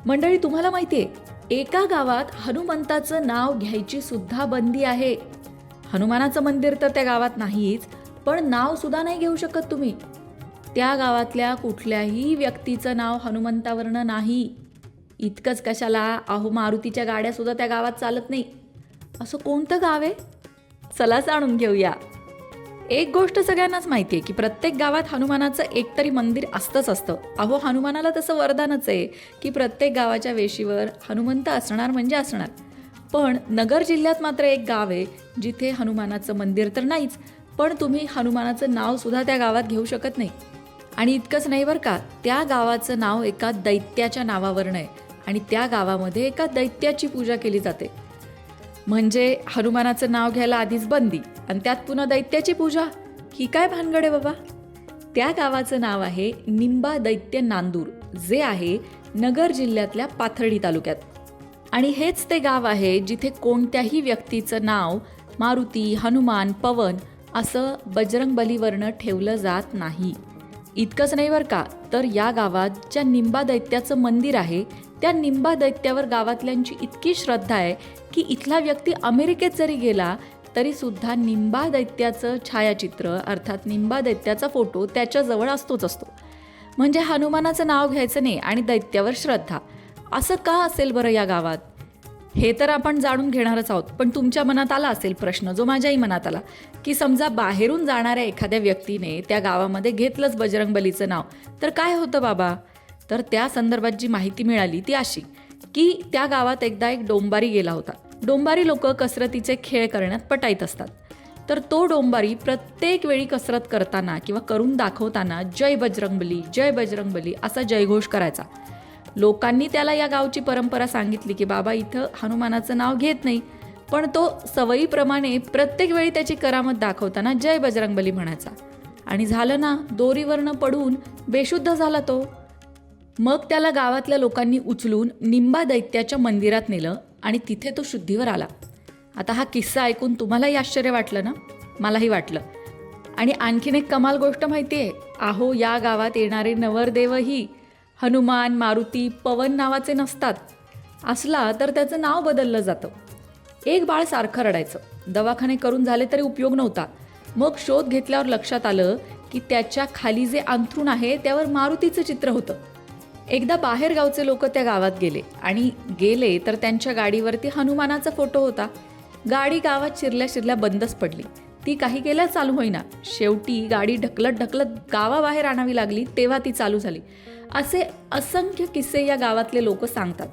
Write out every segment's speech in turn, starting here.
मंडळी, तुम्हाला माहिती आहे, एका गावात हनुमंताचं नाव घ्यायची सुद्धा बंदी आहे. हनुमानाचं मंदिर तर त्या गावात नाहीच, पण नाव सुद्धा नाही घेऊ शकत तुम्ही. त्या गावातल्या कुठल्याही व्यक्तीचं नाव हनुमंतावरनं नाही. इतकंच कशाला, अहो मारुतीच्या गाड्या सुद्धा त्या गावात चालत नाही. असं कोणतं गाव आहे? चला जाणून घेऊया. एक गोष्ट सगळ्यांनाच माहिती आहे की प्रत्येक गावात हनुमानाचं एकतरी मंदिर असतंच असतं. अहो, हनुमानाला तसं वरदानच आहे की प्रत्येक गावाच्या वेशीवर हनुमंत असणार म्हणजे असणार. पण नगर जिल्ह्यात मात्र एक गाव आहे जिथे हनुमानाचं मंदिर तर नाहीच, पण तुम्ही हनुमानाचं नाव सुद्धा त्या गावात घेऊ शकत नाही. आणि इतकंच नाही बरं का, त्या गावाचं नाव एका दैत्याच्या नावावरनं आहे आणि त्या गावामध्ये एका दैत्याची पूजा केली जाते. म्हणजे हनुमानाचं नाव घ्यायला आधीच बंदी आणि त्यात पुन्हा दैत्याची पूजा. ही काय भानगड आहे बाबा? त्या गावाचं नाव आहे निंबा दैत्य नांदूर, जे आहे नगर जिल्ह्यातल्या पाथर्डी तालुक्यात. आणि हेच ते गाव आहे जिथे कोणत्याही व्यक्तीचं नाव मारुती, हनुमान, पवन असं बजरंगबलीवरनं ठेवलं जात नाही. इतकंच नाही बरं का, तर या गावात ज्या निंबा दैत्याचं मंदिर आहे त्या निंबा दैत्यावर गावातल्यांची इतकी श्रद्धा आहे की इथला व्यक्ती अमेरिकेत जरी गेला तरी सुद्धा निंबा दैत्याचं छायाचित्र अर्थात निंबा दैत्याचा फोटो त्याच्याजवळ असतोच असतो. म्हणजे हनुमानाचं नाव घ्यायचं नाही आणि दैत्यावर श्रद्धा. असं का असेल बरं या गावात? हे तर आपण जाणून घेणारच आहोत. पण तुमच्या मनात आला असेल प्रश्न, जो माझ्याही मनात आला, की समजा बाहेरून जाणाऱ्या एखाद्या व्यक्तीने त्या गावामध्ये घेतलंच बजरंगबलीचं नाव तर काय होतं बाबा? तर त्या संदर्भात जी माहिती मिळाली ती अशी की त्या गावात एकदा एक डोंबारी गेला होता. डोंबारी लोक कसरतीचे खेळ करण्यात पटाईत असतात. तर तो डोंबारी प्रत्येक वेळी कसरत करताना किंवा करून दाखवताना जय बजरंगबली, जय बजरंगबली असा जयघोष करायचा. लोकांनी त्याला या गावची परंपरा सांगितली की बाबा इथं हनुमानाचं नाव घेत नाही, पण तो सवयीप्रमाणे प्रत्येक वेळी त्याची करामत दाखवताना जय बजरंगबली म्हणायचा. आणि झालं ना, दोरीवरनं पडून बेशुद्ध झाला तो. मग त्याला गावातल्या लोकांनी उचलून निंबा दैत्याच्या मंदिरात नेलं आणि तिथे तो शुद्धीवर आला. आता हा किस्सा ऐकून तुम्हालाही आश्चर्य वाटलं ना? मलाही वाटलं. आणि आणखीन एक कमाल गोष्ट माहिती आहे, अहो या गावात येणारे नवरदेवही हनुमान, मारुती, पवन नावाचे नसतात. असला तर त्याचं नाव बदललं जातं. एक बाळ सारखं रडायचं, दवाखाने करून झाले तरी उपयोग नव्हता. मग शोध घेतल्यावर लक्षात आलं की त्याच्या खाली जे अंथरूण आहे त्यावर मारुतीचं चित्र होतं. एकदा बाहेर गावचे लोक त्या गावात गेले तर त्यांच्या गाडीवरती हनुमानाचा फोटो होता. गाडी गावात शिरल्या बंदच पडली. ती काही गेल्या चालू होईना. शेवटी गाडी ढकलत गावाबाहेर आणावी लागली, तेव्हा ती चालू झाली. असे असंख्य किस्से या गावातले लोक सांगतात.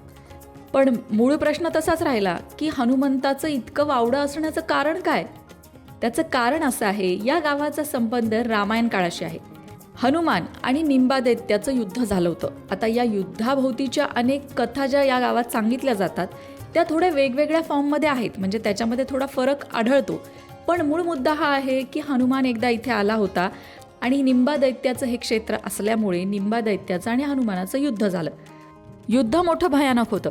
पण मूळ प्रश्न तसाच राहिला की हनुमंताचं इतकं वावडं असण्याचं कारण काय? त्याचं कारण असं आहे, या गावाचा संबंध रामायण काळाशी आहे. हनुमान आणि निंबा दैत्याचं युद्ध झालं होतं. आता या युद्धाभोवतीच्या अनेक कथा ज्या या गावात सांगितल्या जातात त्या थोड्या वेगवेगळ्या फॉर्ममध्ये आहेत, म्हणजे त्याच्यामध्ये थोडा फरक आढळतो. पण मूळ मुद्दा हा आहे की हनुमान एकदा इथे आला होता आणि निंबा दैत्याचं हे क्षेत्र असल्यामुळे निंबा दैत्याचं आणि हनुमानाचं युद्ध झालं. युद्ध मोठं भयानक होतं,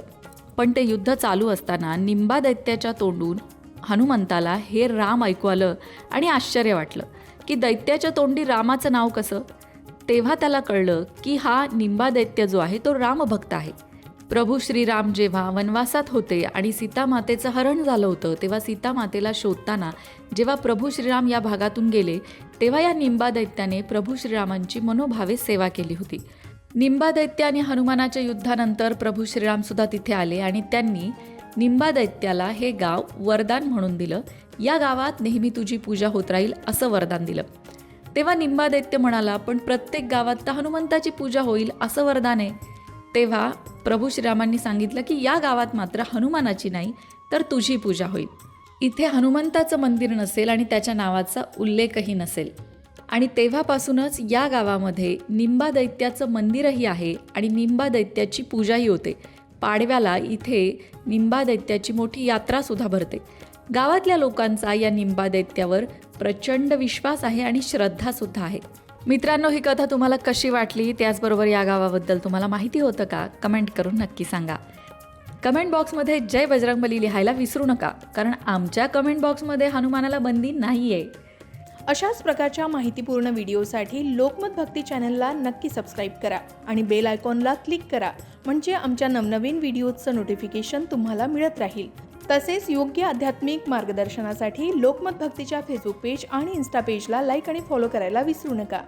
पण ते युद्ध चालू असताना निंबा दैत्याच्या तोंडून हनुमंताला हे राम ऐकू आलं आणि आश्चर्य वाटलं की दैत्याच्या तोंडी रामाचं नाव कसं? तेव्हा त्याला कळलं की हा निंबा दैत्य जो आहे तो रामभक्त आहे. प्रभू श्रीराम जेव्हा वनवासात होते आणि सीतामातेचं हरण झालं होतं, तेव्हा सीतामातेला शोधताना जेव्हा प्रभू श्रीराम या भागातून गेले तेव्हा या निंबा दैत्याने प्रभू श्रीरामांची मनोभावे सेवा केली होती. निंबा दैत्य आणि हनुमानाच्या युद्धानंतर प्रभू श्रीराम सुद्धा तिथे आले आणि त्यांनी निंबा दैत्याला हे गाव वरदान म्हणून दिलं. या गावात नेहमी तुझी पूजा होत राहील असं वरदान दिलं. तेव्हा निंबा दैत्य म्हणाला, पण प्रत्येक गावात तर हनुमंताची पूजा होईल असं वरदान आहे. तेव्हा प्रभू श्रीरामांनी सांगितलं की या गावात मात्र हनुमानाची नाही तर तुझी पूजा होईल. इथे हनुमंताचं मंदिर नसेल आणि त्याच्या नावाचा उल्लेखही नसेल. आणि तेव्हापासूनच या गावामध्ये निंबा दैत्याचं मंदिरही आहे आणि निंबा दैत्याची पूजाही होते. पाडव्याला इथे निंबा दैत्याची मोठी यात्रासुद्धा भरते. गावातल्या लोकांचा या निंबा दैत्यावर प्रचंड विश्वास आहे आणि श्रद्धासुद्धा आहे. मित्रांनो, ही कथा तुम्हाला कशी वाटली? त्याचबरोबर या गावाबद्दल तुम्हाला माहिती होतं का? कमेंट करून नक्की सांगा. कमेंट बॉक्समध्ये जय बजरंगबली लिहायला विसरू नका, कारण आमच्या कमेंट बॉक्समध्ये हनुमानाला बंदी नाही आहे. अशाच प्रकारच्या माहितीपूर्ण व्हिडिओसाठी लोकमत भक्ती चॅनलला नक्की सबस्क्राईब करा आणि बेल आयकॉनला क्लिक करा, म्हणजे आमच्या नवनवीन व्हिडिओचं नोटिफिकेशन तुम्हाला मिळत राहील। तसेच योग्य आध्यात्मिक मार्गदर्शनासाठी लोकमत भक्तीच्या फेसबुक पेज आणि इन्स्टा पेजला लाईक आणि फॉलो करायला विसरू नका।